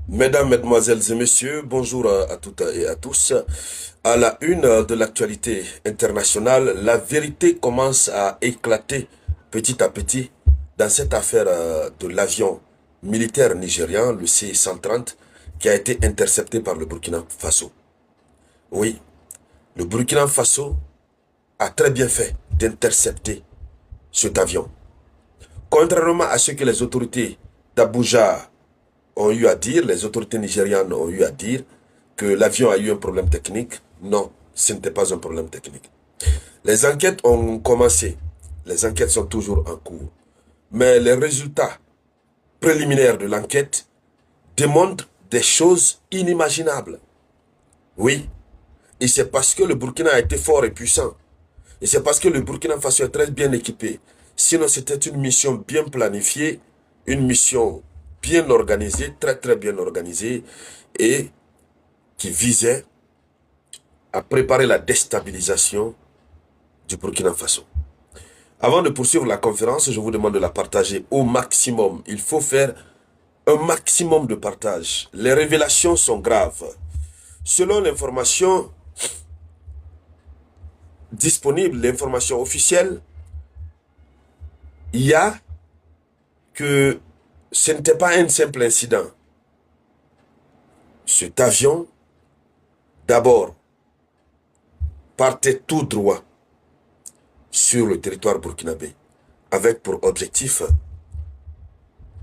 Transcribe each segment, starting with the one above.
Mesdames, Mesdemoiselles et Messieurs, bonjour à toutes et à tous. À la une de l'actualité internationale, la vérité commence à éclater petit à petit dans cette affaire de l'avion militaire nigérian, le C-130, qui a été intercepté par le Burkina Faso. Oui, le Burkina Faso a très bien fait d'intercepter cet avion. Contrairement à ce que les autorités d'Abuja ont eu à dire, les autorités nigérianes ont eu à dire que l'avion a eu un problème technique. Non, ce n'était pas un problème technique. Les enquêtes ont commencé. Les enquêtes sont toujours en cours. Mais les résultats préliminaires de l'enquête démontrent des choses inimaginables. Oui, et c'est parce que le Burkina a été fort et puissant. Et c'est parce que le Burkina Faso est très bien équipé. Sinon, c'était une mission bien planifiée, une mission bien organisée, très très bien organisée, et qui visait à préparer la déstabilisation du Burkina Faso. Avant de poursuivre la conférence, je vous demande de la partager au maximum. Il faut faire un maximum de partage. Les révélations sont graves. Selon l'information disponible, l'information officielle, il y a que ce n'était pas un simple incident. Cet avion, d'abord, partait tout droit sur le territoire burkinabé, avec pour objectif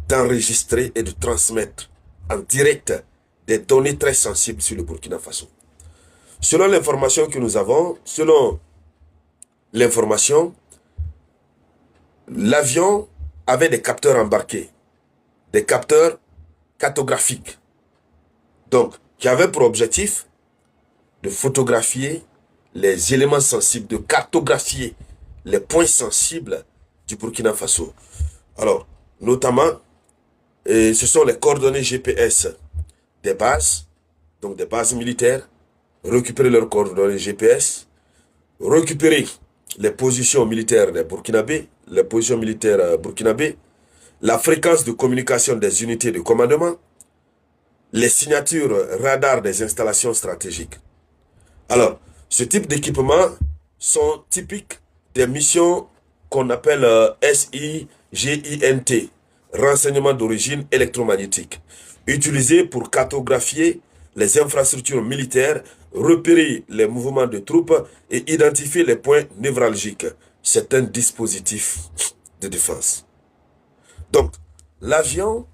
d'enregistrer et de transmettre en direct des données très sensibles sur le Burkina Faso. Selon l'information que nous avons, selon l'information, l'avion avait des capteurs embarqués, des capteurs cartographiques, donc qui avaient pour objectif de photographier les éléments sensibles, de cartographier les points sensibles du Burkina Faso. Alors, notamment, ce sont les coordonnées GPS des bases, donc des bases militaires, récupérer leurs coordonnées GPS, récupérer les positions militaires des Burkinabés, les positions militaires burkinabés, la fréquence de communication des unités de commandement, les signatures radar des installations stratégiques. Alors, ce type d'équipements sont typiques des missions qu'on appelle SIGINT, renseignements d'origine électromagnétique, utilisés pour cartographier les infrastructures militaires, repérer les mouvements de troupes et identifier les points névralgiques. C'est un dispositif de défense. Donc, l'avion